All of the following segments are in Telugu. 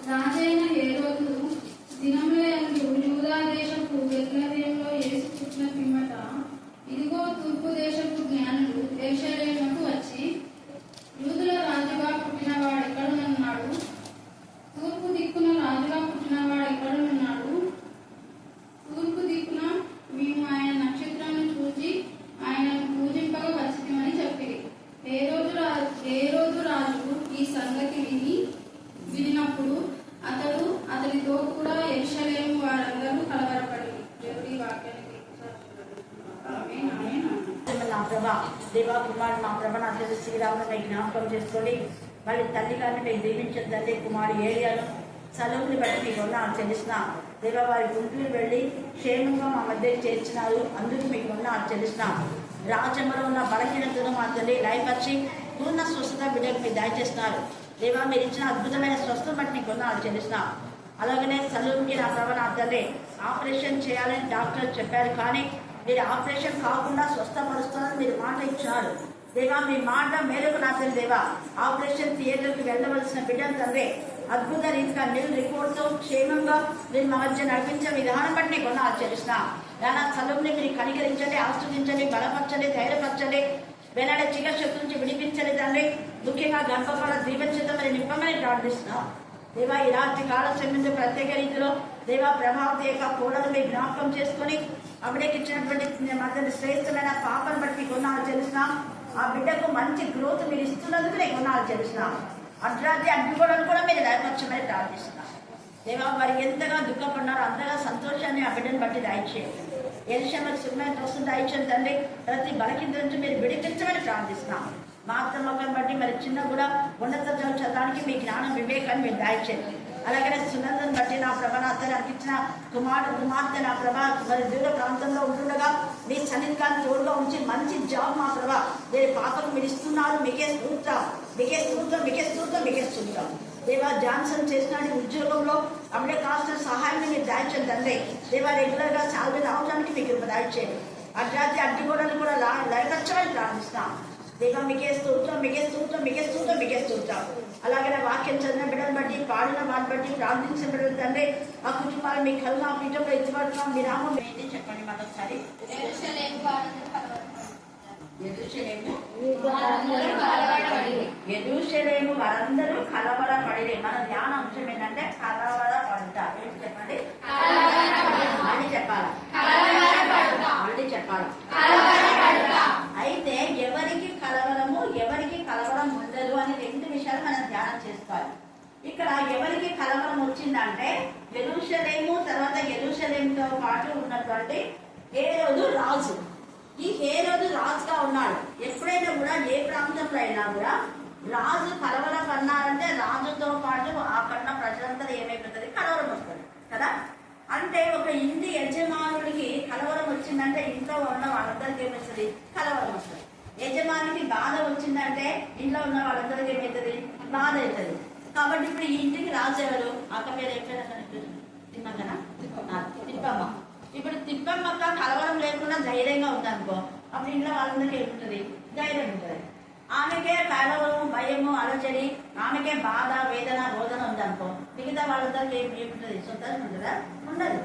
రాజైన హేరోదు దినములందు యూదా దేశపు బెత్లెహేములో యేసు పుట్టిన పిమ్మట ఇదిగో తూర్పు దేశపు జ్ఞానులు యెరూషలేముకు వచ్చి, యూదుల రాజుగా పుట్టినవాడు ఎక్కడున్నాడు? తూర్పు దిక్కున రాజుగా పుట్టినవాడు ఎక్కడున్నాడు? తూర్పు దిక్కున మేము ఆయన నక్షత్రాన్ని చూచి ఆయనను పూజింపగా వచ్చిందని చెప్పిరి. హేరోదు రాజు ఈ సంగతి వినినప్పుడు అతడితో కూడా యెరూషలేము వారందరూ కలవరపడి దేవుడి వాక్యానికి నా ప్రభా దేవా కుమారుడు నా ప్రభ నా తల్లి శ్రీరాముని జ్ఞాపకం చేసుకొని మళ్ళీ తల్లి గారిని మీకు దీవించిన తల్లి కుమారుడు ఏరియాను సలువుని బట్టి మీకు ఉన్నాను తెలిసిన దేవా వారి గుంటూరు వెళ్ళి క్షేమంగా మా మధ్యకి చేర్చినారు. అందుకు మీకు ఉన్నాను తెలిసిన రాజ్యంలో ఉన్న బలహీనతను మా తల్లి లయపరిచి పూర్ణ స్వస్థత బిడ్డకు మీరు దయచేస్తున్నారు. దేవా మీరు ఇచ్చిన అద్భుతమైన స్వస్థత బట్టి మీకు ఉన్నాను తెలిసిన. అలాగనే సలువుకి నా ప్రభ నా తల్లి ఆపరేషన్ చేయాలని డాక్టర్ చెప్పారు, కానీ మీరు ఆపరేషన్ కాకుండా స్వస్థపరుస్తారని మీరు మాట ఇచ్చారు. దేవా మీ మాట మేరకు నా తల్లి దేవా ఆపరేషన్ థియేటర్కి వెళ్ళవలసిన బిడ్డలు తండ్రి అద్భుత రీతిగా నీళ్ళు రిపోర్ట్తో క్షేమంగా మీరు మా మధ్య నడిపించే విధానం బట్టి నీకు ఆచరిస్తున్నా. నానా చదువుని మీరు కనికరించండి, ఆస్వాదించండి, బలపరచండి, ధైర్యపరచండి, వేలాడే చీకశక్తి నుంచి విడిపించండి తండ్రి. ముఖ్యంగా గర్భఫల దీవెనచేత మరి నింపమని ప్రార్థిస్తున్నాం. దేవా ఈ రాత్రి కాల సమయంలో ప్రత్యేక రీతిలో దేవా ప్రభావతి యొక్క కోడలు మీరు జ్ఞాపకం చేసుకొని అప్పుడేకి ఇచ్చినటువంటి మధ్య శ్రేష్టమైన పాపను బట్టి కొన్నాళ్ళు తెలుస్తున్నాం. ఆ బిడ్డకు మంచి గ్రోత్ మీరు ఇస్తున్నందుకు నేను కొన్నాళ్ళు తెలుస్తున్నాం. అర్ధరాత్రి అడ్డుకోవడం కూడా మీరు దయపరచమని ప్రార్థిస్తున్నాం. దేవా వారు ఎంతగా దుఃఖపడినారో అంతగా సంతోషాన్ని ఆ బిడ్డను బట్టి దయచేయండి. ఎలిషమ్మకి సుఖమైన వస్తుంది దయచేయండి తండ్రి. ప్రతి బలహీనత నుంచి మీరు విడిపించమని ప్రార్థిస్తున్నాం. మా అత్తమ్మకని బట్టి మరి చిన్న కూడా ఉన్నత చదవడానికి మీ జ్ఞానం వివేకాన్ని మీరు దయచేయండి. అలాగే సునందను బట్టి నా ప్రభ నా అత్తగారికి ఇచ్చిన కుమార్తె నా ప్రభ మరి దూర ప్రాంతంలో ఉంటుండగా మీ సన్నిధికాన్ని తోడుగా ఉంచి మంచి జాబ్ మా ప్రభ మీరు పాపకు మీరు ఇస్తున్నారు. మీకే స్తోత్రం, మీకే స్తోత్రం, మీకే స్తోత్రం, మీకే స్తోత్రం. దేవా జాన్సన్ చేసిన ఉద్యోగంలో అప్పుడే కాస్త సహాయాన్ని మీరు దయచేయండి తండ్రి. దేవా రెగ్యులర్గా శాలరీ రావడానికి మీకు దయచేయండి. అర్ధరాత్రి అడ్డుగోడలు కూడా లయపరచమని ప్రార్థిస్తాం. దేవా మీకే స్తోత్రం, మీకే స్తోత్రం, మీకే స్తోత్రం, మీకే స్తోత్రం. అలాగే వాక్యం చదివిన బిడ్డను బట్టి పాడిన వారిని బట్టి ప్రార్థించిన బిడ్డలు తండ్రి ఆ కుటుంబాలు మీ కరుణ పీఠంలో ఎత్తుపడుతున్నాం. మీ నామం ఏంటి చెప్పండి మరొకసారి. యెరూషలేము వారందరూ కలవరపడి. మన ధ్యాన అంశం ఏంటంటే కలవరపడుట. ఏంటి చెప్పండి? మళ్ళీ చెప్పాలా? మళ్ళీ చెప్పాలా? అయితే ఎవరికి కలవరము, ఎవరికి కలవరం ఉండదు అని రెండు విషయాలు మనం ధ్యానం చేసుకోవాలి. ఇక్కడ ఎవరికి కలవరం వచ్చిందంటే యెరూషలేము, తర్వాత యెరూషలేముతో పాటు ఉన్నటువంటి హేరోదు రాజు. ఈ హేరోదు రాజుగా ఉన్నాడు. ఎప్పుడైనా కూడా ఏ ప్రాంతంలో అయినా కూడా రాజు కలవరపన్నారంటే రాజుతో పాటు అక్కడ ప్రజలంతా ఏమైపోతుంది? కలవరం వస్తుంది కదా. అంటే ఒక ఇంటి యజమానుడికి కలవరం వచ్చిందంటే ఇంట్లో ఉన్న వాళ్ళందరికీ ఏమవుతుంది? కలవరం వస్తుంది. యజమానికి బాధ వచ్చిందంటే ఇంట్లో ఉన్న వాళ్ళందరికీ ఏమవుతుంది? బాధ అవుతుంది. కాబట్టి ఇప్పుడు ఈ ఇంటికి రాజు ఎవరు? అక్క పేరు ఏం పేరు? తిమ్మక్కనా? తిప్పమ్మ. ఇప్పుడు తిప్పమ్మక్క కలవరం లేకుండా ధైర్యంగా ఉందనుకో, అప్పుడు ఇంట్లో వాళ్ళందరికీ ఏముంటుంది? ధైర్యం ఉంటుంది. ఆమెకే కలవరం, భయము, అలజడి, ఆమెకే బాధ, వేదన, రోదన ఉందనుకో, మిగతా వాళ్ళందరికీ ఏముంటుంది? సొంతంగా ఉంటుందా? ఉండదు.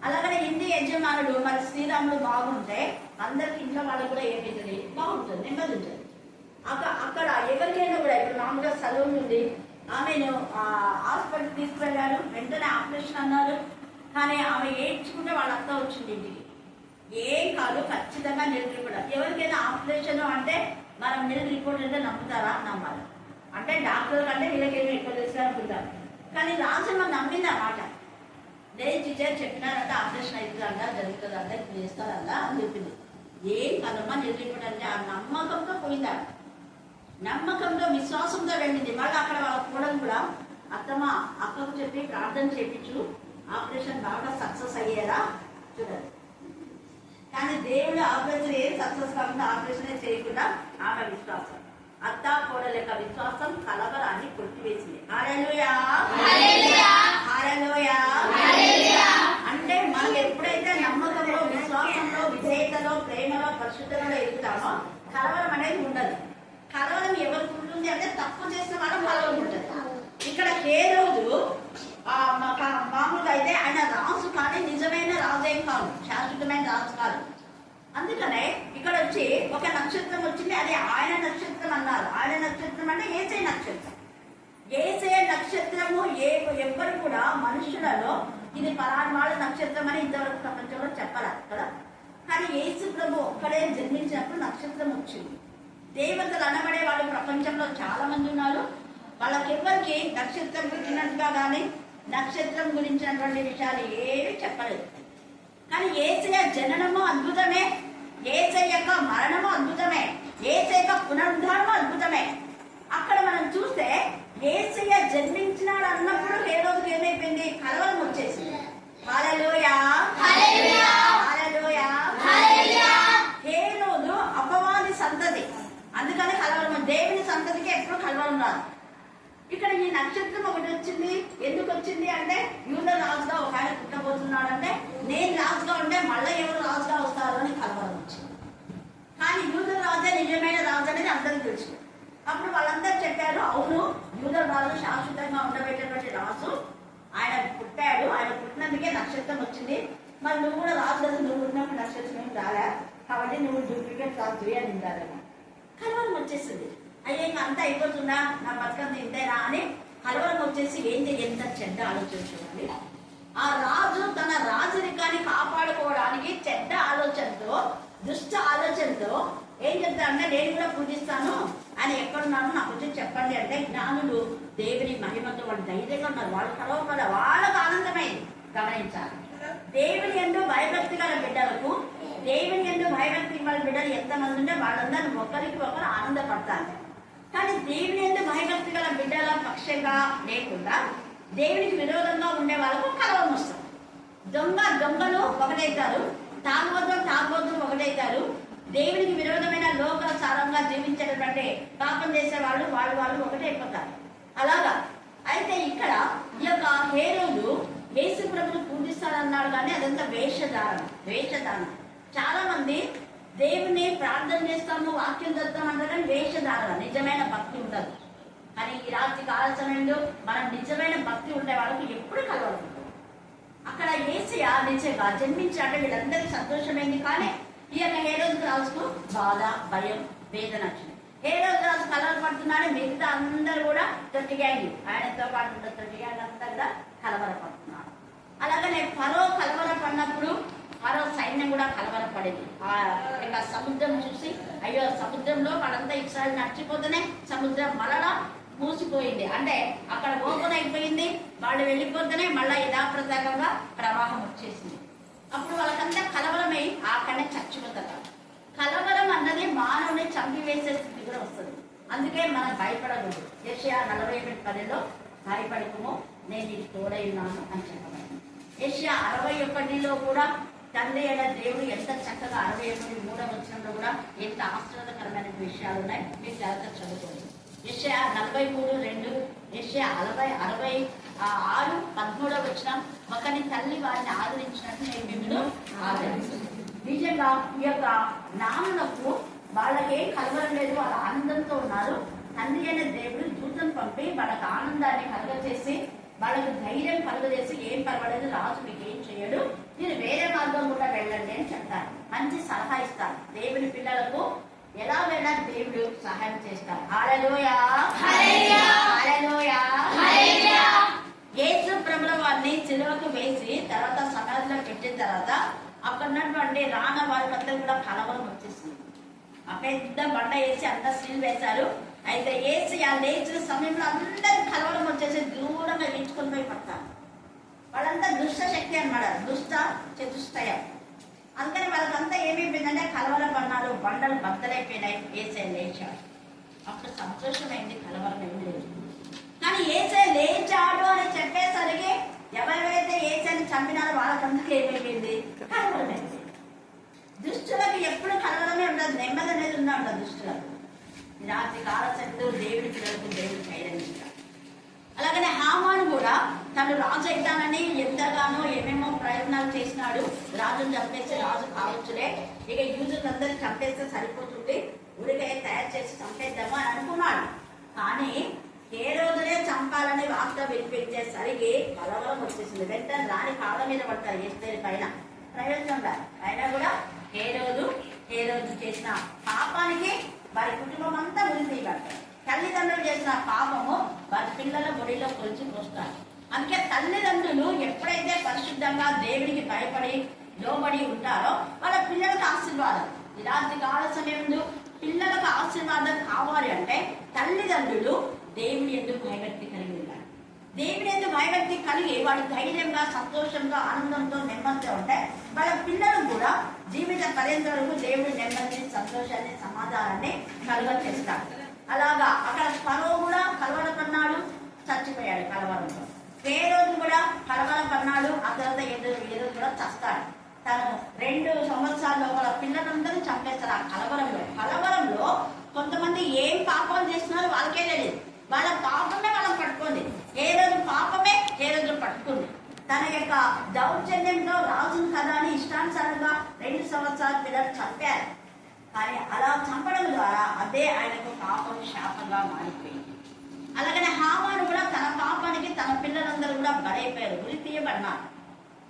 అలాగనే ఇంటి యజమానుడు మరి శ్రీరాముడు బాగుంటే అందరికి ఇంట్లో వాళ్ళకి కూడా ఏమవుతుంది? బాగుంటుంది, నెమ్మది ఉంటుంది. అక్కడ ఎవరికైనా కూడా ఇప్పుడు మామూలుగా సలూన్ ఉంది, ఆమెను హాస్పిటల్ తీసుకువెళ్ళారు, వెంటనే ఆపరేషన్ అన్నారు. కానీ ఆమె ఏడ్చుకుంటే వాళ్ళ అత్త వచ్చింది ఇంటికి. ఏం కాదు, ఖచ్చితంగా నిల్ రిపోర్ట్. ఎవరికైనా ఆపరేషన్ అంటే మనం నిల్ రిపోర్ట్ అంటే నమ్ముతారా? నమ్మాలి. అంటే డాక్టర్ కంటే వీళ్ళకేమో ఎక్కువ తెలుసు అనుకుంటారు. కానీ రాజమ్మ నమ్మింది ఆ మాట. నేను టీచర్ చెప్పినారంటే ఆపరేషన్ అవుతుందంట, జరుగుతుందంట, చేస్తారంట అని చెప్పింది. ఏం కదమ్మా నిల్ రిపోర్ట్ అంటే ఆ నమ్మకంతో పోయిందా, నమ్మకంతో విశ్వాసంతో వెళ్ళింది. మళ్ళీ అక్కడ వాళ్ళ కూడలు కూడా అత్తమ్మ అక్కకు చెప్పి ప్రార్థన చేయించు, ఆపరేషన్ బాగా సక్సెస్ అయ్యేలా చూడాలి. కానీ దేవుడు ఆపరేషన్ ఏం సక్సెస్ కాకుండా ఆపరేషన్ చేయకుండా ఆమె విశ్వాసం, అత్త కోడల యొక్క విశ్వాసం కలవరాన్ని కొట్టివేసింది. హల్లెలూయా, హల్లెలూయా. అంటే మనం ఎప్పుడైతే నమ్మకంలో, విశ్వాసంలో, విధేయతలో, ప్రేమలో, పరిశుద్ధంలో ఎదుగుతామో కలవరం అనేది ఉండదు. కలవరం ఎవరికి ఉంటుంది అంటే తప్పు చేసిన వాళ్ళం కలవరం ఉంటుంది. ఇక్కడ హేరోదు మామూలుగా అయితే ఆయన రాజు కానీ నిజమైన రాజు ఏం కాదు, శాశ్వతమైన రాజు కాదు. అందుకనే ఇక్కడ వచ్చి ఒక నక్షత్రం వచ్చింది, అది ఆయన నక్షత్రం అన్నారు. ఆయన నక్షత్రం అంటే ఏసే నక్షత్రం. ఏసే నక్షత్రము ఎవ్వరు కూడా మనుషులలో ఇది పలానా వాళ్ళ నక్షత్రం అని ఇంతవరకు ప్రపంచంలో చెప్పాలి కదా. కానీ యేసు ప్రభు ఒక్కడే జన్మించినప్పుడు నక్షత్రం వచ్చింది. దేవతలు అనబడే వాళ్ళు ప్రపంచంలో చాలా మంది ఉన్నారు. వాళ్ళకెవ్వరికి నక్షత్రం గురించినట్టుగా కానీ నక్షత్రం గురించినటువంటి విషయాలు ఏవి చెప్పలేదు. కానీ యేసయ్య జననము అద్భుతమే, యేసయ్య యొక్క మరణము అద్భుతమే, యేసయ్య యొక్క పునరుద్ధానము అద్భుతమే. అక్కడ మనం చూస్తే యేసయ్య జన్మించినాడు అన్నప్పుడు హేరోదుకు ఏమైపోయింది, కలవరం వచ్చేసింది. హల్లెలూయా హల్లెలూయా హల్లెలూయా హల్లెలూయా. హేరోదు అపవాది సంతతి, అందుకని కలవరం. దేవుని సంతతికి ఎప్పుడు కలవరం రాదు. ఇక్కడ ఈ నక్షత్రం ఒకటి వచ్చింది. ఎందుకు వచ్చింది అంటే యూద రాజుగా ఒక ఆయన పుట్టబోతున్నాడు అంటే నేను రాజుగా ఉంటే మళ్ళీ ఎవరు రాజుగా వస్తారు అని కలవరం వచ్చింది. కానీ యూద రాజే నిజమైన రాజు అనేది అందరికీ తెలుసు. అప్పుడు వాళ్ళందరూ చెప్పారు, అవును యూద రాజు శాశ్వతంగా ఉండబెట్టేటువంటి రాజు, ఆయన పుట్టాడు, ఆయన పుట్టినందుకే నక్షత్రం వచ్చింది. మరి నువ్వు కూడా రాజు కదా, నువ్వు ఉన్నప్పుడు నక్షత్రం ఏం రాలే, కాబట్టి నువ్వు డూప్లికేట్ రాజు అని నిందారేమో. కలవరం వచ్చేసింది. అయ్యే ఇంకా అంతా అయిపోతుందా, నా బతుకంత ఇంతేనా అని కలవరం వచ్చేసి ఎంత చెడ్డ ఆలోచన చూడాలి. ఆ రాజు తన రాజరికాన్ని కాపాడుకోవడానికి చెడ్డ ఆలోచనతో, దుష్ట ఆలోచనతో ఏం చెప్తారంటే నేను కూడా పూజిస్తాను అని ఎక్కడున్నాను నాకు వచ్చి చెప్పండి అంటే జ్ఞానులు దేవుని మహిమతో వాళ్ళు ధైర్యంగా ఉన్నారు. వాళ్ళు కలవకుండా వాళ్ళకు ఆనందమైంది. గమనించాలి, దేవుని యందు భయభక్తి గల బిడ్డలకు, దేవుని యందు భయభక్తి గల బిడ్డలు ఎంతమంది ఉంటే వాళ్ళందరూ ఒకరికి ఒకరు ఆనందపడతారు. కానీ దేవుని యందు భయభక్తి గల బిడ్డల పక్షంగా లేకుండా దేవునికి విరోధంగా ఉండే వాళ్ళకు కలవరం వస్తుంది. దొంగలు ఒకటైతారు, తాగబోతులు ఒకటైతారు. దేవునికి విరోధమైన లోకాచారంగా జీవించేటటువంటి పాపం చేసే వాళ్ళు ఒకటే అయిపోతారు. అలాగా అయితే ఇక్కడ ఈ యొక్క హేరోదు యేసు ప్రభువును పూజిస్తానన్నాడు, కానీ అదంతా వేషధారణ. చాలా మంది దేవుని ప్రార్థన చేస్తాము, వాక్యం చదువుతాం అంటారు, కానీ వేషధారణ, నిజమైన భక్తి ఉండదు. కానీ ఈ రాత్రి కాల సమయంలో మనం నిజమైన భక్తి ఉండే వాళ్ళకి ఎప్పుడు కలవదు. అక్కడ యేసయ్య నిజంగా జన్మించాలంటే వీళ్ళందరికీ సంతోషమైంది. కానీ ఈ యొక్క హేరోదు రాజుకు బాధ, భయం, వేదన వచ్చింది. హేరోదు రాజు కలవరపడుతున్నాడు, మిగతా అందరూ కూడా తొట్టిగాంగి, ఆయనతో పాటు ఉన్న తొట్టిగాంగి అంతా కూడా కలవరపడుతున్నారు. అలాగనే ఫరో కలవరపడినప్పుడు ఫరో సైన్యం కూడా కలవరపడింది. ఇక సముద్రం చూసి అయ్యో సముద్రంలో వాళ్ళంతా ఇస్రాయేల్ నడిచిపోతేనే సముద్రం మరలా మూసిపోయింది. అంటే అక్కడ ఓపెన్ అయిపోయింది, వాళ్ళు వెళ్ళిపోతేనే మళ్ళా యథాప్రకారంగా ప్రవాహం వచ్చేసింది. అప్పుడు వాళ్ళకంతా కలవరమై అక్కడనే చచ్చిపోతారు. కలవరం అన్నది మానవుని చంపివేసే స్థితి కూడా వస్తుంది. అందుకే మనం భయపడకూడదు. యెషయా 40:10 భయపడకము, నేను నీకు తోడై ఉన్నాను అని చెప్పబడింది. యెషయా 61 కూడా తండ్రి అయిన దేవుడు ఎంత చక్కగా 61:3 కూడా ఎంత ఆశ్చర్యకరమైన విషయాలు ఉన్నాయి. మీరు జాగ్రత్త చదువుకోండి. యెషయా 43:2, యెషయా 66:13 ఒకని తల్లి వారిని ఆదరించినట్టు నేను మిమ్మల్ని ఆదరిస్తాను. నిజంగా ఈ యొక్క నాన్నలకు వాళ్ళకేం కలవరం లేదు, వాళ్ళ ఆనందంతో ఉన్నారు. తండ్రి అయిన దేవుడు దూతను పంపి వాళ్ళకి ఆనందాన్ని కలుగజేసి వాళ్ళకు ధైర్యం కలుగజేసి ఏం పర్వాలేదు, రాజు మీకు ఏం చేయడు, మీరు వేరే మార్గం కూడా వెళ్ళండి అని చెప్తారు. మంచి సలహా ఇస్తారు. దేవుని పిల్లలకు ఎలా వెళ్ళాలి దేవుడు సహాయం చేస్తారు. హల్లెలూయా హల్లెలూయా హల్లెలూయా హల్లెలూయా. యేసు ప్రభువు వారిని సిలువకు వేసి తర్వాత సమాధిలో పెట్టిన తర్వాత అక్కడ ఉన్నటువంటి రాన వారికంతా కూడా కలవరం వచ్చేసింది. ఆ పెద్ద బండ వేసి అంతా సిలువ వేశారు. అయితే వేసి ఆ లేచిన సమయంలో అందరి కలవరం వచ్చేసి దూరంగా వీచుకొని పోయి పడతారు. వాళ్ళంతా దుష్ట శక్తి అన్నమాట, దుష్ట చతుష్టయం. అందుకని వాళ్ళకంతా ఏమైపోయిందంటే కలవరం పడినారు, బండలు బద్దలైపోయినాయి. ఏసై లేచాడు, అప్పుడు సంతోషమైంది, కలవరం ఏమి లేదు. కానీ ఏసై లేచాడు అని చెప్పేసరికి ఎవరైతే ఏసైని చంపినారో వాళ్ళకందరికీ ఏమైపోయింది, కలవరమైంది. దుష్టులకు ఎప్పుడు కలవరమే ఉండదు, నెమ్మది అనేది ఉండదు దుష్టులకు. రాత్రి కాలశక్తులు దేవుడి పిల్లలకు దేవుడు ధైర్యం. అలాగనే హామాను కూడా తను రాజు అవుతానని ఎంతగానో ఏమేమో ప్రయత్నాలు చేసినాడు. రాజును చంపేసి రాజు కావచ్చులే, ఇక యూదులందరినీ చంపేస్తే సరిపోతుంది, ఉడికాయ తయారు చేసి చంపేద్దాము అని అనుకున్నాడు. కానీ హేరోదునే చంపాలని వాక్యం వినిపించేసరికి కలవరం వచ్చేసింది. వెంటనే రాని కాళ్ళ మీద పడతారు ఎస్తేరు పైన. ప్రయోజనం లేదు. అయినా కూడా ఏ రోజు చేసిన పాపానికి వారి కుటుంబం అంతా గురి తీయబడతారు. తల్లిదండ్రులు చేసిన పాపము వారి పిల్లల గుడిలో కొలిచి పోస్తారు. అందుకే తల్లిదండ్రులు ఎప్పుడైతే పరిశుద్ధంగా దేవునికి భయపడి లోబడి ఉంటారో వాళ్ళ పిల్లలకు ఆశీర్వాదం. ఇలాంటి కాల సమయంలో పిల్లలకు ఆశీర్వాదం కావాలి అంటే తల్లిదండ్రులు దేవుని ఎందుకు భయభక్తి కలిగి ఉండాలి. దేవుని ఎందుకు భయభక్తి కలిగి వాళ్ళు ధైర్యంగా, సంతోషంగా, ఆనందంతో, నెమ్మదిగా ఉంటే వాళ్ళ పిల్లలు కూడా జీవిత పర్యంతం వరకు దేవుడి నెమ్మదిని, సంతోషాన్ని, సమాధానాన్ని కలుగచేస్తాడు. అలాగా అక్కడ ఫరో కూడా కలవరపన్నాడు, చచ్చిపోయాడు కలవరంతో. రోజు కూడా కలవరపన్నాడు, ఆ తర్వాత ఏదో కూడా చస్తాడు. తను 2 సంవత్సరాల లోపల పిల్లలందరూ చంపేస్తారు. ఆ కలవరంలో కొంతమంది ఏం పాపాలు చేస్తున్నారో వాళ్ళకే తెలియదు. వాళ్ళ పాపమే వాళ్ళని పట్టుకుంది. ఏ రోజు పాపమే ఏ రోజు పట్టుకుంది. తన యొక్క దౌర్జన్యంతో రాజును కదా అని ఇష్టానుసారంగా 2 సంవత్సరాల పిల్లలు చంపారు. కానీ అలా చంపడం ద్వారా అదే ఆయనకు పాపం శాపంగా మారిపోయింది. అలాగనే హామాను కూడా తన పాపానికి తన పిల్లలందరూ కూడా బలైపోయారు, ఉరి తీయబడినారు.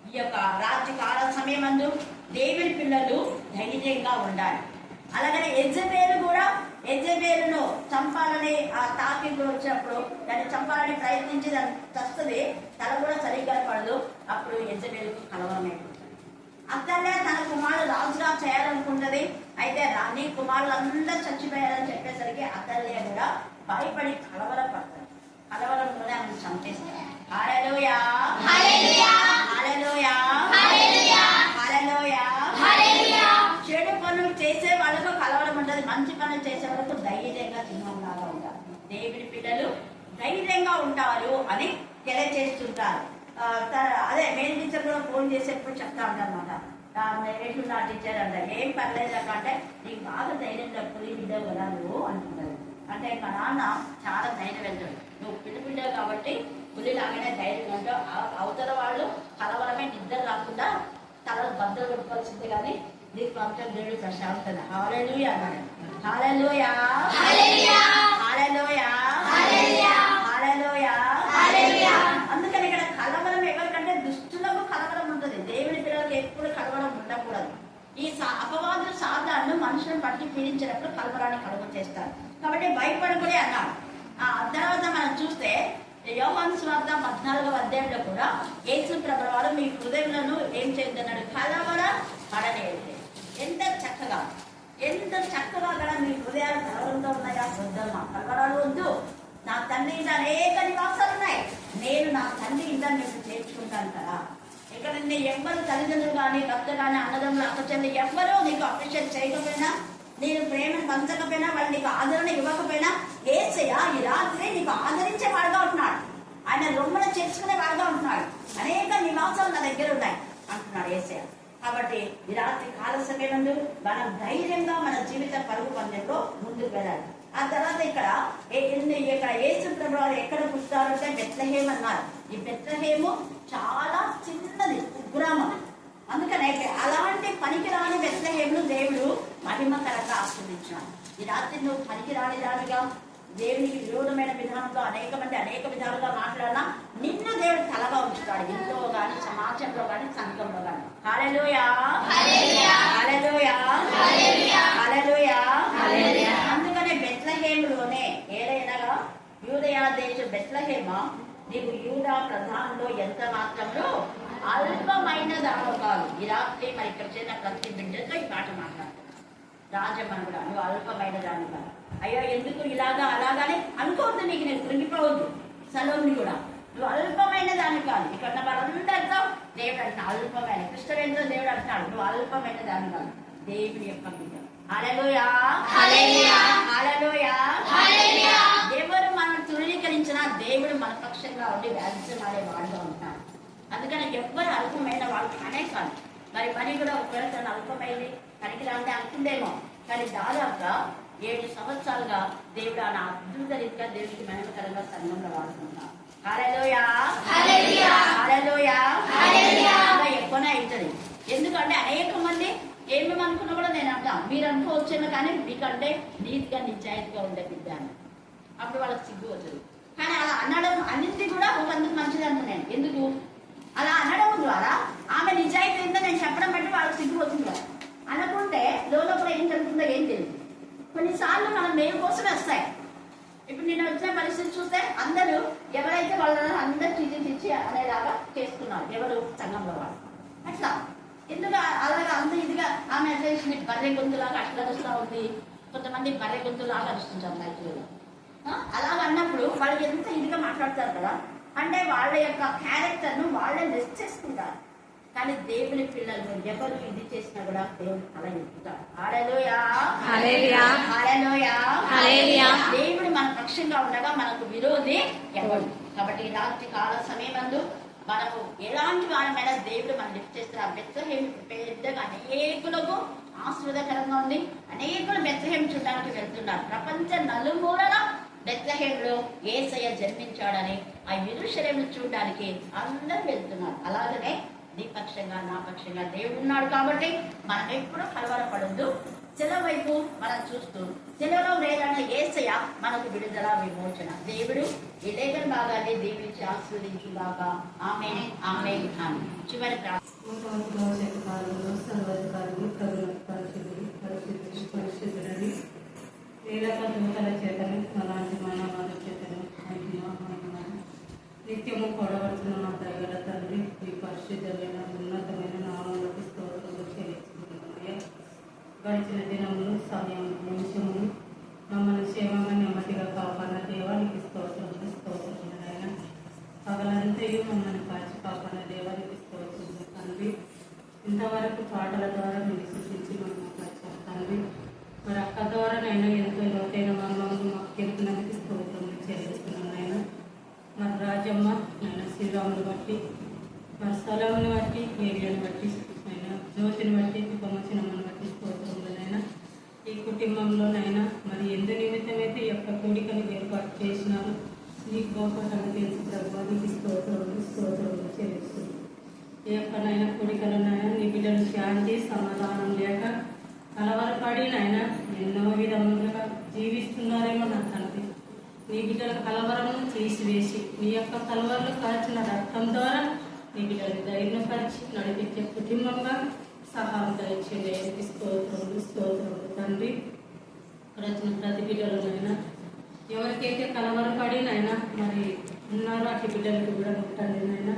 ఈ యొక్క రాత్రికాల సమయమందు దేవుని పిల్లలు ధైర్యంగా ఉండాలి. అలాగనే యెజబేలును చంపాలని ఆ తాకింపులు వచ్చినప్పుడు దాన్ని చంపాలని ప్రయత్నించి దాన్ని చస్తుంది, తల కూడా సరిగ్గా పడదు. అప్పుడు యెజబేలుకు కలవరమైపోతుంది. అతనే తన కుమారుడు రాజుగా చేయాలనుకుంటది. అయితే నీ కుమారులు అందరూ చచ్చిపోయారని చెప్పేసరికి అతనే కూడా భయపడి కలవరపడతారు. కలవరంలోనే ఆమెను చంపేస్తారు. హల్లెలూయా, హల్లెలూయా, హల్లెలూయా, హల్లెలూయా, హల్లెలూయా, హల్లెలూయా. చెడు పనులు చేసే వాళ్ళకు కలవరం ఉంటుంది, మంచి పనులు చేసే వాళ్ళకు ధైర్యంగా సింహంలాగా ఉంటారు. దేవుని పిల్లలు ధైర్యంగా ఉంటారు అని తెలియజేస్తుంటారు. అదే మెయిన్ టీచర్ కూడా ఫోన్ చేసేప్పుడు చెప్తా ఉంటారు అనమాట. ఎట్లున్నా టీచర్ అంటారు, ఏం పర్లేదు అంటే నీకు బాగా ధైర్యం తప్పులు బిడ్డవు కదా నువ్వు అంటున్నారు. అంటే మా నాన్న చాలా ధైర్యం వెళ్తాడు, నువ్వు పిల్లలు కాబట్టి పులిలాగానే ధైర్యం అంటావు. అవతల వాళ్ళు కలవరమే నిద్ర రాకుండా తల బద్దలు కొట్టుకోవాల్సింది, కానీ నీకు పంపం దేవుడు ప్రశాంతత. హల్లెలూయా అన్నాడు. హల్లెలూయా, హల్లెలూయా, హల్లెలూయా, హల్లెలూయా, హల్లెలూయా, హల్లెలూయా. అందుకని ఇక్కడ కలవరం ఎవరికంటే దుష్టులకు కలవరం ఉంటుంది, దేవుని పిల్లలకు ఎప్పుడు కలవరం ఉండకూడదు. ఈ అపవాదులు సాధారణ మనుషులను పట్టి పీడించినప్పుడు కలవరాన్ని కలుగు చేస్తారు. కాబట్టి భయపడుకునే అన్నాడు. ఆ తర్వాత మనం చూస్తే యోహాను సువార్త 14వ అధ్యాయంలో కూడా యేసు ప్రభువు వారు మీ హృదయంలో ఏం చేద్దన్నాడు, కలవర పడలేదు. ఎంత చక్కగా కూడా మీ హృదయాలు కలవరంతో ఉన్నాయా? వద్దమ్మా, కలవరాలు వద్దు. నా తండ్రి ఇంత అనేక నివాసాలు ఉన్నాయి, నేను నా తండ్రి ఇంత నేను చేర్చుకుంటాను కదా. ఇక్కడ ఎవ్వరు తల్లిదండ్రులు కానీ, భర్త కానీ, అన్నదమ్ములు, అక్కచెల్లి ఎవ్వరూ నీకు అప్రిషియేట్ చేయకపోయినా, నేను ప్రేమను పంచకపోయినా, వాళ్ళు నీకు ఆదరణ ఇవ్వకపోయినా, యేసయ్య ఈ రాత్రి నీకు ఆదరించే వాడుగా ఉంటున్నాడు. ఆయన రొమ్మను చేర్చుకునే వాడుగా ఉంటున్నాడు. అనేక నివాసాలు నా దగ్గర ఉన్నాయి అంటున్నాడు యేసయ్య. కాబట్టి ఈ రాత్రి కాల సమయంలో మనం ధైర్యంగా మన జీవిత పరుగు పందెంలో ముందుకు వెళ్ళాలి. ఆ తర్వాత ఇక్కడ యేసు ప్రభువు ఎక్కడ పుట్టారంటే బెత్లెహేము అన్నారు. ఈ బెత్లెహేము చాలా చిన్నది, కుగ్రామం. అందుకనే అలాంటి పనికిరాని బెత్లెహేమును దేవుడు మహిమకరంగా ఆస్వాదించాడు. ఈ రాత్రి నువ్వు పనికిరాని దానిగా, దేవునికి విరోధమైన విధానంలో అనేక మంది అనేక విధాలుగా మాట్లాడినా నిన్ను దేవుడు తలగా ఉంచుతాడు, ఇంట్లో కానీ, సమాజంలో కానీ, సంఘంలో కానీ. హల్లెలూయా, హల్లెలూయా, హల్లెలూయా, హల్లెలూయా, హల్లెలూయా. అందుకనే బెత్లెహేములోనే ఏలైనగా యూదయా దేశం బెత్లెహేమ, నీవు యూదా ప్రధానంలో ఎంత మాత్రంలో అల్పమైన దానో కాదు. ఈ రాత్రి మరి ఇక్కడ చేసిన ప్రతి బిడ్డతో ఈ పాట మాట్లాడతాను. రాజమనుడా, నువ్వు అల్పమైన దాని కాదు. అయ్యో ఎందుకు ఇలాగా అలాగానే అనుకోవద్దు, నీకు నేను కృంగిపోవద్దు. సలోని కూడా నువ్వు అల్పమైన దాని కాదు. ఇక్కడ వాళ్ళందరితో దేవుడు అంటున్నా అల్పమైన, కృష్ణవేంద్ర దేవుడు అంటున్నాడు నువ్వు అల్పమైన దాని కాదు, దేవుడి యొక్క బిడ్డ. హల్లెలూయా, హల్లెలూయా, హల్లెలూయా, హల్లెలూయా. ఎవరు మనం తృణీకరించినా దేవుడు మన పక్షంగా ఉండి వ్యాజ్యమాడే వాడుగా ఉంటాడు. అందుకని ఎవ్వరు అల్పమైన వాళ్ళు కానే కాదు. మరి కూడా ఒకవేళ తను అల్పమైంది పనికిరాంటే అనుకుందేమో, కానీ దాదాపుగా 7 సంవత్సరాలుగా దేవుడు ఆ అద్భుత రీతిగా దేవుడికి మహిమకరంగా సంఘంలో వాడుకుంటున్నాడు. హల్లెలూయా, హల్లెలూయా, హల్లెలూయా, హల్లెలూయా. ఎక్కువనే అవుతుంది. ఎందుకంటే అనేక మంది ఏమేమి అనుకున్నా కూడా నేను అంటాను, మీరు అనుకోవచ్చేమో కానీ మీకంటే నీతిగా నిజాయితీగా ఉండే బిడ్డ అని. అప్పుడు వాళ్ళకి సిగ్గు అవుతుంది. కానీ అలా అనడం అన్నింటినీ కూడా ఒకందుకు మంచిది అంటున్నాను. ఎందుకు అలా అనడం ద్వారా ఆమె నిజాయితీ ఏందో నేను చెప్పడం బట్టి వాళ్ళకి సిగ్గుపోతుంది కదా. అనుకుంటే లోపల ఏం జరుగుతుందో ఏం తెలియదు. కొన్నిసార్లు మనం మేలు కోసమే వస్తాయి. ఇప్పుడు నేను వచ్చిన పరిస్థితి చూస్తే అందరూ ఎవరైతే వాళ్ళని అందరూ చిచ్చి అనేలాగా చేస్తున్నారు, ఎవరు సంఘంలో వాళ్ళు. అట్లా ఎందుకు అలాగా అంత ఇదిగా ఆమె అట్లా బర్రె గొంతులాగా అట్లా అరుస్తూ ఉంది. కొంతమంది బర్రె గొంతులాగా అరుస్తుంటారు రైతులు. అలాగ అన్నప్పుడు వాళ్ళు ఎంత ఇదిగా మాట్లాడతారు కదా. అంటే వాళ్ళ యొక్క క్యారెక్టర్ను వాళ్ళే లెస్ చేసుకుంటారు. కానీ దేవుని పిల్లలు ఎవరు ఇది చేసినా కూడా దేవుడు అలా చెప్తారు. హల్లెలూయా హల్లెలూయా హల్లెలూయా హల్లెలూయా. దేవుడు మన పక్షంగా ఉండగా మనకు విరోధి ఎవరు. కాబట్టి ఇలాంటి కాల సమయమందు మనము ఎలాంటి వారమైనా దేవుడు మనం లిఫ్ట్ చేస్తారు. ఆ బెత్లెహేము పెద్దగా అనేకులకు ఆశీర్వాదకరంగా ఉంది. అనేకులు బెత్లెహేము చూడడానికి వెళ్తున్నారు. ప్రపంచ నలుమూలల బెత్లెహేములో యేసయ్య జన్మించాడని ఆ యెరూషలేమును చూడడానికి అందరూ వెళ్తున్నారు. అలాగనే నీ పక్షంగా నా పక్షంగా దేవుడు ఉన్నాడు. కాబట్టి మనం ఎప్పుడూ కలవరపడద్దు. సెలవు వైపు మనం చూస్తూ సెలవులో లేదన్న యేసయ్య మనకు విడుదల విమోచన. దేవుడు ఈ లేఖన భాగాన్ని దీవించి ఆశీర్వదించుగాక. ఆమేన్ ఆమేన్ ఆమేన్. చివరి నిత్యము కొడవలసిన మా దైవల తండ్రి, మీ పరిశుద్ధమైన ఉన్నతమైన నామములకు స్తోత్రములు చెల్లించుకుంటున్నామయ్యా. గడిచిన దినములు సమయం నిమిషములు మమ్మల్ని క్షేమంగా నెమ్మదిగా కాపాడిన దేవానికి స్తోత్రములు స్తోత్రములు నాయన. పగలంతయు మమ్మల్ని కాచి కాపాడిన దేవానికి స్తోత్రములు తండ్రి. ఇంతవరకు పాటల ద్వారా మీరు సృష్టించి మమ్మల్ని కాచారు తండ్రి. మరి అక్క ద్వారానైనా ఎంతో లోతైన మర్మములు మాకు తెలిపినందుకు స్తోత్రములు చెల్లిస్తున్నాను నాయన. మరి రాజమ్మ నాయన శ్రీరాముని బట్టి, మరి స్థలముని బట్టి, ఏరియాని బట్టి, ఆయన జ్యోతిని బట్టి, ఉపమచనమ్మని బట్టి స్తోత్రములనైనా. ఈ కుటుంబంలోనైనా మరి ఎందు నిమిత్తమైతే ఈ యొక్క కోడికను ఏర్పాటు చేసినారు నీకు గొప్పతనం తెలిసి ప్రభావ నీకు స్తోత్రములు స్తోత్రములు చెల్లిస్తుంది. ఈ యొక్కనైనా కోడికలనైనా నీ బిడ్డలు శాంతి సమాధానం లేక కలవరపడి నాయన ఎన్నో విధములుగా జీవిస్తున్నారేమో నా తండ్రి. నీ బిడ్డల కలవరము తీసివేసి నీ యొక్క కలవరలు కాచిన రక్తం ద్వారా నీ బిడ్డలను ధైర్యపరిచి నడిపించే కుటుంబంగా సహాయం దయచేయండి. స్తోత్రములు స్తోత్రములు తండ్రి. రచన ప్రతి బిడ్డలనైనా ఎవరికైతే కలవరపడినైనా మరి ఉన్నారో అటు బిడ్డలకు కూడా ముట్టండి నైనా.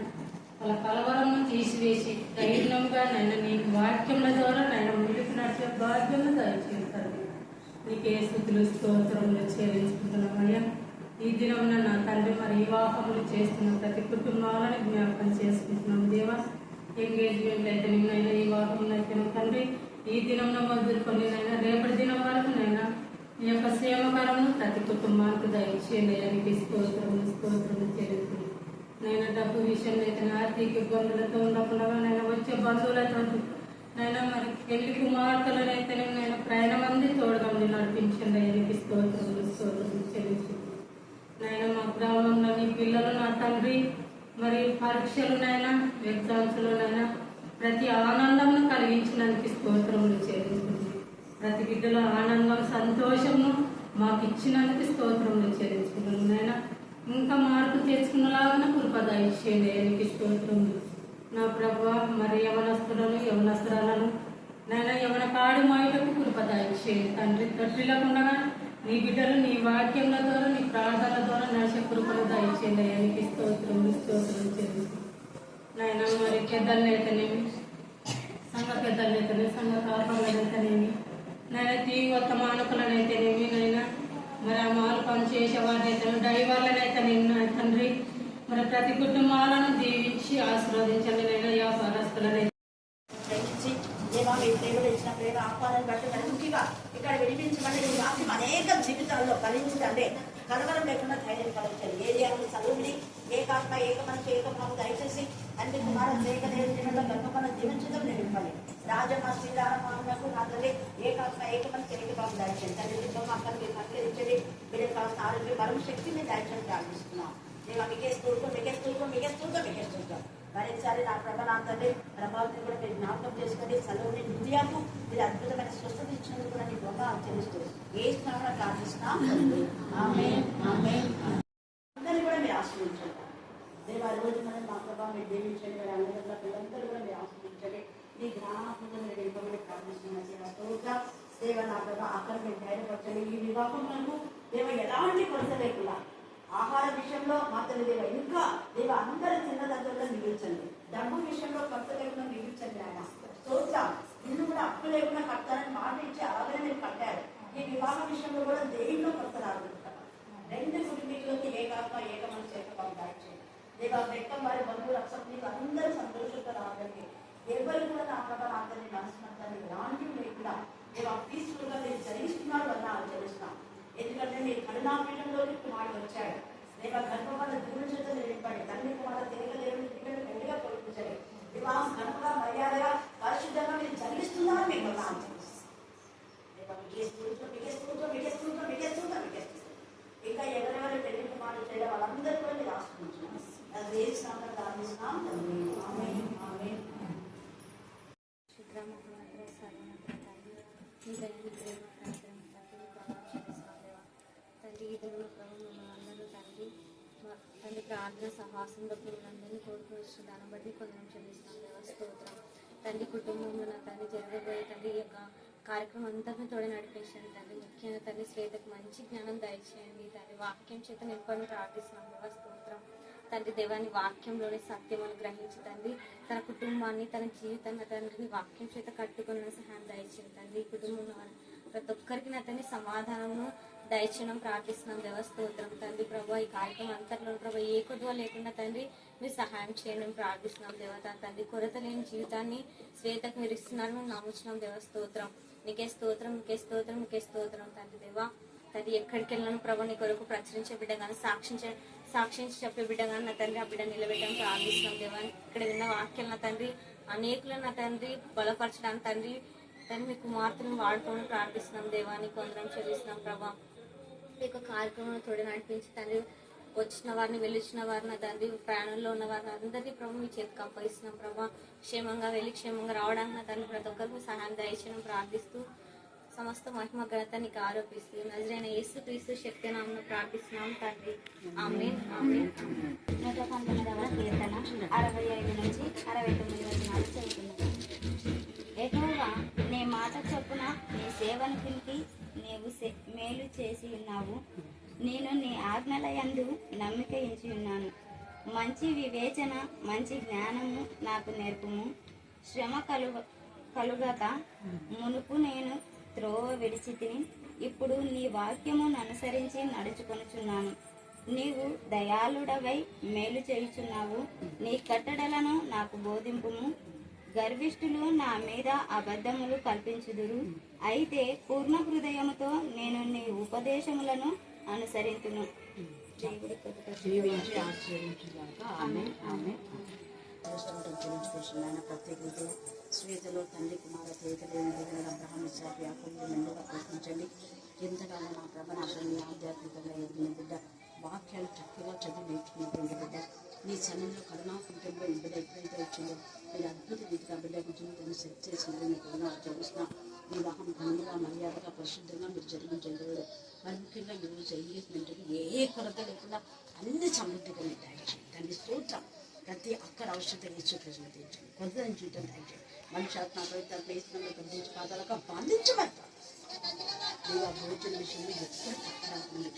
వాళ్ళ కలవరము తీసివేసి ధైర్యంగా నైనా నీ వాక్యముల ద్వారా నైనా ముందుకు నడిచే భాగ్యము దయచేయండి. నీకే స్తుతులు స్తోత్రములు చెల్లించుకుంటున్నామయ్యా. ఈ దినం నా తండ్రి మరి వివాహములు చేస్తున్న ప్రతి కుటుంబాలను జ్ఞాపకం చేసుకుంటున్నాం దేవా. ఎంగేజ్మెంట్ అయితే నిన్నైనా వివాహం అయితే తండ్రి ఈ దినం మొదలుకొని నైనా రేపటి దినం వరకు నైనా ఈ యొక్క సేవకరము ప్రతి కుటుంబానికి దయచేయండి. నీకు స్తోత్రములు స్తోత్రములు చెల్లించుకుంటున్నాం. నైనా డబ్బు విషయంలో అయితే ఆర్థిక ఇబ్బందులతో ఉండకుండా నైనా వచ్చే బంధువులతో నైనా మరి పెళ్లి కుమార్తెలనైతే నేను ప్రయాణమంది తోడుగండి నడిపించండి. ఆయనకి స్తోత్రములు స్తోత్రములు చెల్లించుకుంటున్నాను. నైనా మా గ్రామంలో నీ పిల్లలు నా తండ్రి మరి పరీక్షలునైనా ఎగ్జామ్స్లోనైనా ప్రతి ఆనందంను కలిగించినందుకు స్తోత్రములు చెల్లించుకుంటున్నాను. ప్రతి బిడ్డలో ఆనందం సంతోషము మాకు ఇచ్చినందుకు స్తోత్రములు చెల్లించుకుంటున్నాను. నైనా ఇంకా మార్పు తెచ్చుకున్నలాగా కృప దయచేయండి. ఆయనకి స్తోత్రములు. నా ప్రభు మరి యవనస్త్రాలను నైనా యవన కాడు మాయటకు కృప దయచేయండి తండ్రి. తొట్టిలకుండా నీ బిడ్డలు నీ వాక్యముల ద్వారా నీ ప్రార్థనల ద్వారా నడిచే కృపను దయచేయండి. ఆయనకి స్తోత్రములు స్తోత్రములు చెల్లించుకుంటున్నాను. నైనా మరి పెద్దలనైతేనేమి సంఘ పెద్దలనైతేనేమి సంఘ కార్పణలనైతేనేమి నైనా తీవ్రత మానకులనైతేనేమి నైనా మరి ఆ మాలు పని చేసేవారినైతే డ్రైవర్లనైతేనేమి నా తండ్రి మరి ప్రతి కుటుంబాలను దీవించి ఆశీర్వదించండి. నైనా వ్యాపారస్తులనైతే దేవా మీ ప్రేమలు ఇచ్చిన ప్రేమ ఆహ్వానాన్ని బట్టి మరి ముఖ్యంగా ఇక్కడ వినిపించబడి ఈ వాక్యం అనేక జీవితాల్లో ఫలించదండి. కలవరం లేకుండా ధైర్యం కలిగించండి. ఏరియాలో చదువుని ఏకాత్మ ఏక మనసు ఏకమాకు దయచేసి అన్ని కుమారం ఏకదేవుల గర్భఫలం జీవించడం నేను ఇవ్వాలి. రాజమ్మ శ్రీరామకు నా తల్లి ఏకాత్మ ఏక మనసు ఏకమాకు దయచేయండి. తల్లి దిబ్బమ్మ అక్కడికి కనికరించండి. మీరు కావాల్సిన ఆరోగ్య బలం శక్తిని దయచేసి ప్రార్థిస్తున్నాం. దేవా మీకే స్తోత్రం మీకే స్తోత్రం మీకే స్తోత్రం మీకే స్తోత్రం. మరోసారి నా ప్రభావంతో ప్రభావితం కూడా మీరు జ్ఞాపకం చేసుకొని సెలవుని హృదయాకు మీరు అద్భుతమైన స్వస్థత ఇచ్చినందుకు కూడా నీ గొప్ప తెలుస్తూ ఏ స్నానం ప్రార్థిస్తున్నాం. రోజు మనం మా ప్రభావం మీరు దీవించండి, వారి అందరిలో పిల్లలందరూ కూడా మీరు ఆస్వాదించండి. నీ జ్ఞానాత్మకం మీరు నింపమని ప్రార్థిస్తున్నాం. దేవ నా ప్రభావ అక్కడ మీరు ధైర్యపరచండి. ఈ వివాహములకు దేవ ఎలాంటి కొరత లేకుండా ఆహార విషయంలో మాత్రం దేవ ఇంకా దేవ అందరి చిన్న దగ్గరలో మిగిల్చండి. డబ్బు విషయంలో కొరత లేకుండా మిగిల్చండి. ఆయన స్తోత్రం. ఇల్లు కూడా అప్పు లేకుండా కట్టాలని మాట ఇచ్చి అలాగే మీరు కట్టారు. ఈ వివాహ విషయంలో కూడా దేంట్లో కొరత రాదు. రెండు కుటుంబీకులకి ఏకాత్మ ఏకమని చేరుకోవాలి. దేవ వ్యక్తం వారి బంధువులు అసలు అందరూ సంతోషంగా రావాలండి. ఎవరు కూడా నా ప్రభావ అందరినీ మనసుమంతాన్ని ఎలాంటివి లేకుండా దేవ పీస్ఫుల్ గా మీరు జరిగిస్తున్నారు అని ఆలోచిస్తున్నాం. ఎందుకంటే మీరు కరుణాపీఠంలోకి కుమారుడు వచ్చాడు. దేవ గర్భవాళ్ళ దేవుని చేత నింపండి. తండ్రి కుమారుడు తెలియలేని దిగలు వెండిగా పొడిపించండి. వివాహం గర్భగా మర్యాదగా పరిశుద్ధంగా మీరు జరిగిస్తున్నారు. మీకు ఇంకా ఎవరెవరు పెళ్లి కుమారుడు చేయడం వాళ్ళందరూ కూడా మీరు ఆశ్రయించున్నాం. అది ఏ స్నానం ప్రార్థిస్తున్నాం. తండ్రి ఈదులు ప్రభు అందరూ తండ్రి తండ్రి ప్రార్థన సహాసంలో పిల్లలందరినీ కోరుకోవచ్చు. దాన్ని బట్టి కొందరం చెల్లిస్తున్నాం దేవ స్తోత్రం. తండ్రి కుటుంబంలో నా తండ్రి జరగబోయే తండ్రి ఈ యొక్క కార్యక్రమం అంతటిని తోడే నడిపించండి తండ్రి. ముఖ్యంగా తండ్రి శ్వేతకు మంచి జ్ఞానం దయచేయండి తండ్రి. వాక్యం చేత నింపని ప్రార్థిస్తున్నాం దేవ స్తోత్రం. తండ్రి దేవాన్ని వాక్యంలోని సత్యమును గ్రహించి తండ్రి తన కుటుంబాన్ని తన జీవితాన్ని తండ్రిని వాక్యం చేత కట్టుకున్న సహాయం దయచేయండి తండ్రి. ఈ కుటుంబంలో ప్రతి ఒక్కరికి నా తండ్రి సమాధానము దయచేయడం ప్రార్థిస్తున్నాం దేవ స్తోత్రం. తండ్రి ప్రభా ఈ కార్యక్రమం అంతట్లో ప్రభా ఏ కొద్దువ లేకుండా తండ్రి మీరు సహాయం చేయడం ప్రార్థిస్తున్నాం దేవత. తండ్రి కొరత లేని జీవితాన్ని శ్వేతకు మీరు ఇస్తున్నారని మేము నమ్ముచున్నాం దేవ స్తోత్రం. నీకే స్తోత్రం, నీకే స్తోత్రం, నీకే స్తోత్రం తండ్రి దేవా. తండ్రి ఎక్కడికి వెళ్ళినాను ప్రభా నీ కొరకు ప్రచురించే బిడ్డ కానీ సాక్షించి చెప్పే బిడ్డ కానీ నా తండ్రి ఆ బిడ్డ నిలబెట్టడం ప్రార్థిస్తున్నాం దేవా. ఇక్కడ విన్న వాక్యాలు నా తండ్రి అనేకులు నా తండ్రి బలపరచడానికి తండ్రి తండ్రి మీ కుమార్తెను వాడుకోవడం ప్రార్థిస్తున్నాం దేవానికి వందనం చెల్లిస్తున్నాం ప్రభా. ఈ యొక్క కార్యక్రమం తోడు నడిపించి తండ్రి వచ్చిన వారిని వెళ్ళిచ్చిన వారిని తండ్రి ప్రాణంలో ఉన్న వారిని అందరినీ ప్రభు మీ చేతికి అప్పగిస్తున్నాం ప్రభా. క్షేమంగా వెళ్ళి క్షేమంగా రావడానికి నా తండ్రి ప్రతి ఒక్కరికి సహాయం దయచేయడం ప్రార్థిస్తూ సమస్త మహిమ ఘనత నీకు ఆరోపిస్తూ నజరైన యేసుక్రీస్తు శక్తి నామమున ప్రార్థిస్తున్నాం తండ్రి. ఆమేన్ ఆమేన్. 119వ కీర్తన 65 నుంచి 69 వచనాలు చదువుతున్నాను. యెహోవా నీ మాట చొప్పున నీ సేవకునికి నీవు మేలు చేసి ఉన్నావు. నేను నీ ఆజ్ఞల యందు నమ్మిక ఉంచి ఉన్నాను. మంచి వివేచన మంచి జ్ఞానము నాకు నేర్పుము. శ్రమ కలుగక మునుపు నేను త్రోవ విడిచి తిని ఇప్పుడు నీ వాక్యమును అనుసరించి నడుచుకొనుచున్నాను. నీవు దయాళుడవై మేలు చేయుచున్నావు. నీ కట్టడలను నాకు బోధింపుము. గర్విష్ఠులు నా మీద అబద్ధములు కల్పించుదురు. అయితే పూర్ణ హృదయముతో నేను నీ ఉపదేశములను అనుసరించును. ప్రత్యేకత శ్వేతలో తండ్రి కుమార తేతలేని అబ్రహాం ఇస్సాకు యాకోబులు మెండుగా పోషించండి. ఎంతగానో నా ప్రభనాశని ఆధ్యాత్మికంగా ఎదిగిన బిడ్డ వాక్యాలు చక్కగా చదివి నేర్చుకున్నటువంటి బిడ్డ నీ సన్నిధిలో కరుణాకుంఠంలో ఈ బిడ్డ ఎప్పుడైతే వచ్చిందో మీరు అద్భుత రీతిగా బిడ్డకు జీవితాన్ని సెట్ చేసిందని మీకు తెలుస్తున్నా. వివాహం ఘనంగా మర్యాదగా పరిశుద్ధంగా మీరు జరిగించండి. మరి ముఖ్యంగా ఈరోజు ఎంగేజ్మెంట్కి ఏ కొరత లేకుండా అన్ని సమృద్ధిగా మీరు దయచేయండి తండ్రి స్తోత్రం. ప్రతి అక్కడ అవసరత ఇచ్చే ప్రజలు తీర్చండి. కొద్దిగా జీవితం దయచేయండి. మనుషాత్మ పవిత్ర వేసిన ప్రదేశ పాదాలకు బంధించబడతారు. దేవా భోజన విషయంలో ఎప్పుడు తప్పకుండా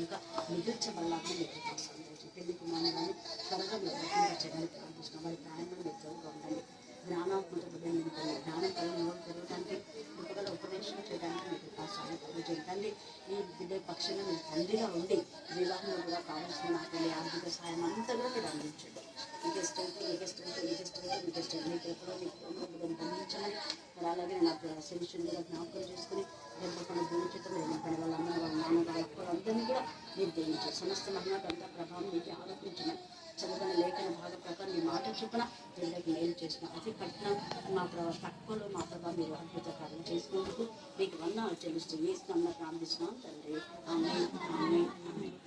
ఇంకా మిగిల్చబడాలని మీకు సంతోషం. పెళ్లి కుమారులను త్వరగా మీరు చేయడానికి ప్రార్థిస్తున్నాం. వారి ప్రాణంలో మీరు తోడుగా ఉండండి. జ్ఞానాత్మక నింపండి. జ్ఞానం కలిగిన పెరగడానికి కృపగల ఉపదేశం చేయడానికి మీకు సాయం చేయండి. ఈ బిడ్డ పక్షంగా మీరు తండ్రిగా ఉండి వివాహంలో కూడా కావాల్సిన నాకు ఆర్థిక సాయం అంతా కూడా మీరు అందించండి. మీకు ఎప్పుడో మీకు బంధించమని మరి అలాగే నాకు సెమిషన్ కూడా జ్ఞాపకం చేసుకుని గర్భపడ భూమిచేత మీరు నింపండి. వాళ్ళ అమ్మ వాళ్ళ నాన్న వాళ్ళ అక్కలందరినీ కూడా మీరు దేనించారు. సమస్త మహిళ గంట ప్రభావం మీకు ఆరోపించమని చదువుకున్న లేఖన భాగ ప్రకారం మీ మాట చొప్పున బిడ్డకి ఏం చేసిన అతి కఠినం మా తక్కువలో మా ప్రభావం మీరు అద్భుత కార్యం చేసినందుకు మీకు వందనాలు చెల్లిస్తూ ఈ స్కంద ప్రార్థిస్తున్నాం తండ్రి. ఆమేన్ ఆమేన్ ఆమేన్.